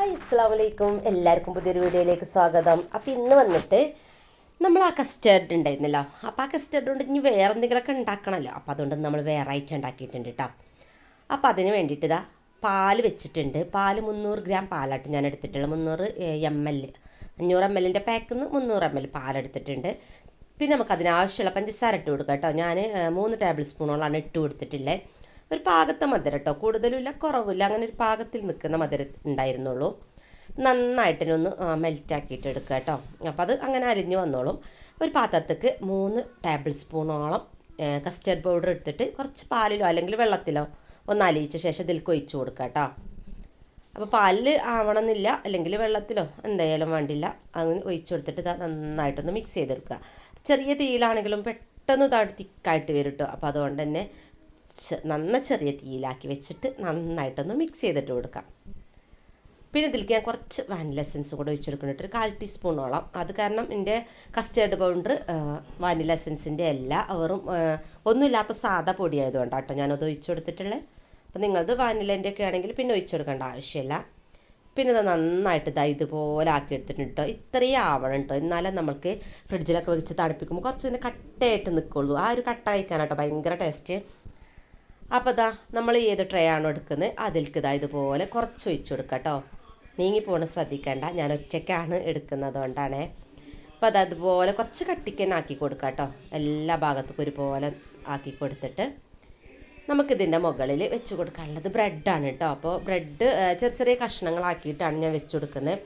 Hi അസ്സലാമു അലൈക്കും. എല്ലാവർക്കും പുതിയൊരു വീഡിയോയിലേക്ക് സ്വാഗതം. അപ്പോൾ ഇന്ന് വന്നിട്ട് നമ്മൾ ആ കസ്റ്റേർഡ് ഉണ്ടായിരുന്നല്ലോ, അപ്പോൾ ആ കസ്റ്റേർഡ് കൊണ്ട് ഇനി വേറെ എന്തെങ്കിലുമൊക്കെ ഉണ്ടാക്കണമല്ലോ. അപ്പോൾ അതുകൊണ്ട് നമ്മൾ വേറെ ആയിട്ട് ഉണ്ടാക്കിയിട്ടുണ്ട് കേട്ടോ. അപ്പോൾ അതിന് വേണ്ടിയിട്ട് ഇതാ പാൽ വെച്ചിട്ടുണ്ട്. പാൽ 300 ഗ്രാം പാലായിട്ട് ഞാൻ എടുത്തിട്ടുള്ളത്. 300 ml 500 ml പാക്കിൽ നിന്ന് 300 ml പാലെടുത്തിട്ടുണ്ട്. പിന്നെ നമുക്ക് അതിനാവശ്യമുള്ള പഞ്ചസാര ഇട്ട് കൊടുക്കാം കേട്ടോ. ഞാൻ 3 ടേബിൾ സ്പൂണോളാണ് ഇട്ട് കൊടുത്തിട്ടുള്ളത്. ഒരു പാകത്തെ മധുരം കേട്ടോ, കൂടുതലുമില്ല കുറവില്ല, അങ്ങനെ ഒരു പാകത്തിൽ നിൽക്കുന്ന മധുരം ഉണ്ടായിരുന്നുള്ളൂ. നന്നായിട്ടൊന്ന് മെൽറ്റാക്കിയിട്ട് എടുക്കുക കേട്ടോ. അപ്പോൾ അത് അങ്ങനെ അരിഞ്ഞ് വന്നോളും. ഒരു പാത്രത്തേക്ക് 3 ടേബിൾ സ്പൂണോളം കസ്റ്റർഡ് പൗഡർ എടുത്തിട്ട് കുറച്ച് പാലിലോ അല്ലെങ്കിൽ വെള്ളത്തിലോ ഒന്ന് അലിയിച്ച ശേഷം ഇതിലേക്ക് ഒഴിച്ച് കൊടുക്കുക കേട്ടോ. അപ്പോൾ പാലിൽ ആവണമെന്നില്ല, അല്ലെങ്കിൽ വെള്ളത്തിലോ എന്തായാലും വേണ്ടില്ല. അങ്ങനെ ഒഴിച്ച് കൊടുത്തിട്ട് നന്നായിട്ടൊന്ന് മിക്സ് ചെയ്തെടുക്കുക. ചെറിയ തീയിലാണെങ്കിലും പെട്ടെന്ന് തിക്കായിട്ട് വരും കേട്ടോ. അപ്പോൾ അതുകൊണ്ട് തന്നെ ചെറിയ തീയിലാക്കി വെച്ചിട്ട് നന്നായിട്ടൊന്ന് മിക്സ് ചെയ്തിട്ട് കൊടുക്കാം. പിന്നെ ഇതിലേക്ക് ഞാൻ കുറച്ച് വാനില എസൻസ് കൂടെ ഒഴിച്ചെടുക്കുന്നുണ്ട്, ഒരു 1/4 ടീസ്പൂണോളം. അത് കാരണം എൻ്റെ കസ്റ്റേർഡ് പൗഡർ വാനില എസൻസിൻ്റെ അല്ല, വെറും ഒന്നുമില്ലാത്ത സാധാ പൊടി ആയതുകൊണ്ടാണ് കേട്ടോ ഞാനത് ഒഴിച്ചു കൊടുത്തിട്ടുള്ളത്. അപ്പോൾ നിങ്ങളത് വാനിലേൻ്റെ ഒക്കെ ആണെങ്കിൽ പിന്നെ ഒഴിച്ചെടുക്കേണ്ട ആവശ്യമില്ല. പിന്നെ ഇത് നന്നായിട്ട് ഇതുപോലെ ആക്കി എടുത്തിട്ടുണ്ട് കേട്ടോ. ഇത്രയും ആവണം കേട്ടോ, എന്നാലും നമുക്ക് ഫ്രിഡ്ജിലൊക്കെ വെച്ച് തണുപ്പിക്കുമ്പോൾ കുറച്ച് തന്നെ കട്ടയായിട്ട് നിൽക്കുള്ളൂ. ആ ഒരു കട്ട കഴിക്കാനാട്ടോ ഭയങ്കര ടേസ്റ്റ്. അപ്പോൾ നമ്മൾ ഏത് ട്രേ ആണോ എടുക്കുന്നത് അതിലേക്ക് ഇതുപോലെ കുറച്ച് ഒഴിച്ചു കൊടുക്കുക കേട്ടോ. നീങ്ങിപ്പോണ് ശ്രദ്ധിക്കേണ്ട, ഞാൻ ഒറ്റയ്ക്കാണ് എടുക്കുന്നത് കൊണ്ടാണേ. അപ്പോൾ അതുപോലെ കുറച്ച് കട്ടിക്ക് തന്നെ ആക്കി കൊടുക്കുക കേട്ടോ. എല്ലാ ഭാഗത്തും ഒരുപോലെ ആക്കി കൊടുത്തിട്ട് നമുക്കിതിൻ്റെ മുകളിൽ വെച്ച് കൊടുക്കാനുള്ളത് ബ്രെഡാണ് കേട്ടോ. അപ്പോൾ ബ്രെഡ് ചെറിയ കഷ്ണങ്ങളാക്കിയിട്ടാണ് ഞാൻ വെച്ച് കൊടുക്കുന്നത്.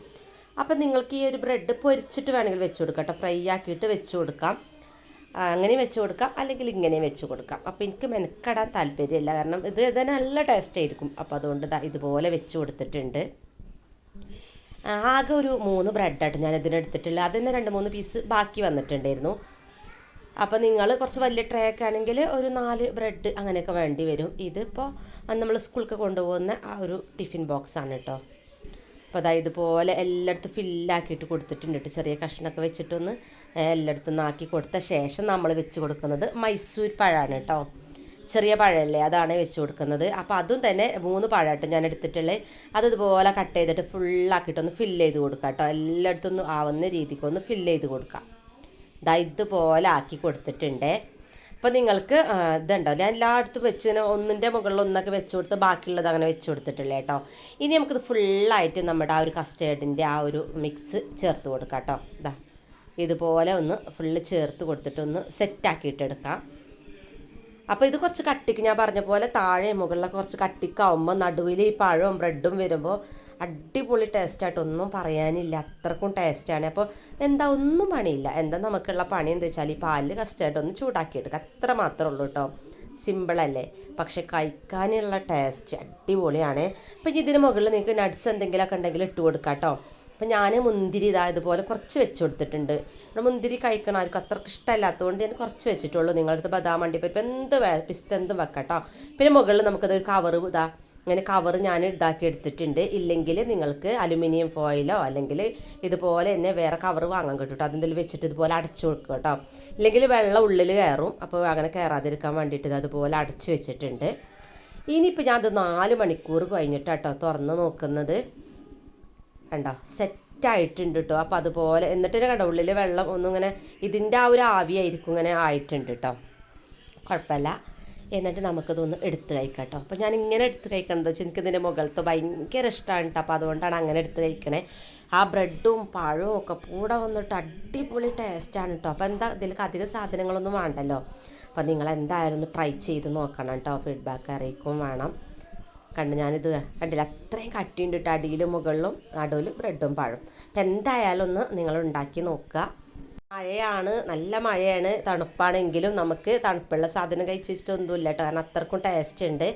അപ്പോൾ നിങ്ങൾക്ക് ഈ ഒരു ബ്രെഡ് പൊരിച്ചിട്ട് വേണമെങ്കിൽ വെച്ച് കൊടുക്കാം കേട്ടോ, ഫ്രൈ ആക്കിയിട്ട് വെച്ച് കൊടുക്കാം. അങ്ങനെ വെച്ച് കൊടുക്കാം, അല്ലെങ്കിൽ ഇങ്ങനെ വെച്ച് കൊടുക്കാം. അപ്പോൾ എനിക്ക് മെനക്കെടാൻ താല്പര്യമില്ല, കാരണം ഇത് നല്ല ടേസ്റ്റ് ആയിരിക്കും. അപ്പോൾ അതുകൊണ്ട് ഇതുപോലെ വെച്ച് കൊടുത്തിട്ടുണ്ട്. ആകെ ഒരു 3 ബ്രെഡായിട്ട് ഞാൻ ഇതിനെടുത്തിട്ടുള്ളത്. അതിന് 2-3 പീസ് ബാക്കി വന്നിട്ടുണ്ടായിരുന്നു. അപ്പോൾ നിങ്ങൾ കുറച്ച് വലിയ ട്രേ ഒക്കെ ആണെങ്കിൽ ഒരു 4 ബ്രെഡ് അങ്ങനെയൊക്കെ വേണ്ടി വരും. ഇതിപ്പോൾ നമ്മൾ സ്കൂളിലേക്ക് കൊണ്ടുപോകുന്ന ആ ഒരു ടിഫിൻ ബോക്സാണ് കേട്ടോ. അപ്പോൾ ഇതുപോലെ എല്ലായിടത്തും ഫില്ലാക്കിയിട്ട് കൊടുത്തിട്ടുണ്ട്. ചെറിയ കഷ്ണമൊക്കെ വെച്ചിട്ടൊന്ന് എല്ലായിടത്തും ആക്കി കൊടുത്ത ശേഷം നമ്മൾ വെച്ച് കൊടുക്കുന്നത് മൈസൂർ പഴമാണ് കേട്ടോ. ചെറിയ പഴമല്ലേ, അതാണ് വെച്ച് കൊടുക്കുന്നത്. അപ്പോൾ അതും തന്നെ 3 പഴമായിട്ട് ഞാൻ എടുത്തിട്ടുള്ളത്. അതിതുപോലെ കട്ട് ചെയ്തിട്ട് ഫുള്ളാക്കിയിട്ടൊന്ന് ഫില്ല് ചെയ്ത് കൊടുക്കുക കേട്ടോ. എല്ലായിടത്തും ഒന്ന് ആവുന്ന രീതിക്കൊന്ന് ഫില്ല് ചെയ്ത് കൊടുക്കാം. ഇതുപോലെ ആക്കി കൊടുത്തിട്ടുണ്ട്. അപ്പോൾ നിങ്ങൾക്ക് ഇതുണ്ടോ, ഞാൻ എല്ലായിടത്തും വെച്ച് ഒന്നിൻ്റെ മുകളിൽ ഒന്നൊക്കെ വെച്ച് കൊടുത്ത് ബാക്കിയുള്ളത് അങ്ങനെ വെച്ച് കൊടുത്തിട്ടില്ല കേട്ടോ. ഇനി നമുക്കിത് ഫുള്ളായിട്ട് നമ്മുടെ ആ ഒരു കസ്റ്റേർഡിൻ്റെ ആ ഒരു മിക്സ് ചേർത്ത് കൊടുക്കാം കേട്ടോ. ഇതുപോലെ ഒന്ന് ഫുള്ള് ചേർത്ത് കൊടുത്തിട്ട് ഒന്ന് സെറ്റാക്കിയിട്ടെടുക്കാം. അപ്പോൾ ഇത് കുറച്ച് കട്ടിക്ക്, ഞാൻ പറഞ്ഞ പോലെ താഴെ മുകളിലൊക്കെ കുറച്ച് കട്ടിക്കാവുമ്പോൾ നടുവിൽ ഈ പഴവും ബ്രെഡും വരുമ്പോൾ അടിപൊളി ടേസ്റ്റായിട്ട് ഒന്നും പറയാനില്ല, അത്രക്കും ടേസ്റ്റാണ്. അപ്പോൾ ഒന്നും പണിയില്ല. നമുക്കുള്ള പണി എന്താ വെച്ചാൽ ഈ പാലിൽ കസ്റ്റേർഡ് ഒന്ന് ചൂടാക്കിയെടുക്കുക, അത്ര മാത്രമേ ഉള്ളൂ കേട്ടോ. സിമ്പിളല്ലേ, പക്ഷെ കഴിക്കാനുള്ള ടേസ്റ്റ് അടിപൊളിയാണ്. അപ്പം ഇതിന് മുകളിൽ നിങ്ങൾക്ക് നട്ട്സ് എന്തെങ്കിലുമൊക്കെ ഉണ്ടെങ്കിൽ ഇട്ട് കൊടുക്കാം കേട്ടോ. അപ്പം ഞാൻ മുന്തിരി ഇതുപോലെ കുറച്ച് വെച്ച് കൊടുത്തിട്ടുണ്ട്. മുന്തിരി കഴിക്കണം ആർക്കും അത്രയ്ക്ക് ഇഷ്ടമല്ലാത്തതുകൊണ്ട് ഞാൻ കുറച്ച് വെച്ചിട്ടുള്ളൂ. നിങ്ങളടുത്ത് ബദാം അണ്ടിപ്പരിപ്പ് പിസ്ത എന്തും വെക്കാം കേട്ടോ. പിന്നെ മുകളിൽ നമുക്കതൊരു കവറ് ഇങ്ങനെ കവർ ഞാൻ ഇതാക്കി എടുത്തിട്ടുണ്ട്. ഇല്ലെങ്കിൽ നിങ്ങൾക്ക് അലുമിനിയം ഫോയിലോ അല്ലെങ്കിൽ ഇതുപോലെ തന്നെ വേറെ കവർ വാങ്ങാൻ കിട്ടും കേട്ടോ. അതിൽ വെച്ചിട്ട് ഇതുപോലെ അടച്ചു കൊടുക്കുക കേട്ടോ. ഇല്ലെങ്കിൽ വെള്ളം ഉള്ളിൽ കയറും, അപ്പോൾ അങ്ങനെ കയറാതിരിക്കാൻ വേണ്ടിയിട്ട് അതുപോലെ അടച്ചു വെച്ചിട്ടുണ്ട്. ഇനിയിപ്പോൾ ഞാൻ 4 മണിക്കൂർ കഴിഞ്ഞിട്ടാട്ടോ തുറന്ന് നോക്കുന്നത്. കണ്ടോ, സെറ്റായിട്ടുണ്ട് കേട്ടോ. അപ്പോൾ അതുപോലെ എന്നിട്ട് കണ്ടോ ഉള്ളിൽ വെള്ളം ഒന്നും ഇങ്ങനെ ഇതിൻ്റെ ആ ഒരു ആവിയായിരിക്കും ഇങ്ങനെ ആയിട്ടുണ്ട് കേട്ടോ. കുഴപ്പമില്ല. എന്നിട്ട് നമുക്കതൊന്ന് എടുത്ത് കഴിക്കാം കേട്ടോ. അപ്പോൾ ഞാൻ ഇങ്ങനെ എടുത്ത് കഴിക്കണത് വെച്ചാൽ എനിക്കിതിൻ്റെ മുകളിലത്തെ ഭയങ്കര ഇഷ്ടമാണ് കേട്ടോ. അപ്പോൾ അതുകൊണ്ടാണ് അങ്ങനെ എടുത്ത് കഴിക്കണേ. ആ ബ്രെഡും പഴവും ഒക്കെ കൂടെ വന്നിട്ട് അടിപൊളി ടേസ്റ്റാണ് കേട്ടോ. അപ്പോൾ ഇതിലേക്ക് അധികം സാധനങ്ങളൊന്നും വേണ്ടല്ലോ. അപ്പോൾ നിങ്ങൾ എന്തായാലും ഒന്ന് ട്രൈ ചെയ്ത് നോക്കണം കേട്ടോ. ഫീഡ്ബാക്ക് അറിയിക്കും വേണം. ഞാനിത് കണ്ടില്ല, അത്രയും കട്ടിയുണ്ട് കേട്ടോ. അടിയിലും മുകളിലും നടുവിലും ബ്രെഡും പഴവും. അപ്പോൾ എന്തായാലും ഒന്ന് നിങ്ങൾ ഉണ്ടാക്കി നോക്കുക. മഴയാണ്, നല്ല മഴയാണ്, തണുപ്പാണെങ്കിലും നമുക്ക് തണുപ്പുള്ള സാധനം കഴിച്ചിട്ടൊന്നുമില്ല കേട്ടോ, കാരണം അത്രക്കും ടേസ്റ്റ് ഉണ്ട്.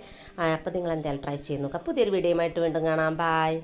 അപ്പോൾ നിങ്ങൾ എന്തായാലും ട്രൈ ചെയ്ത് നോക്കുക. പുതിയൊരു വീഡിയോയുമായിട്ട് വീണ്ടും കാണാം. ബായ്.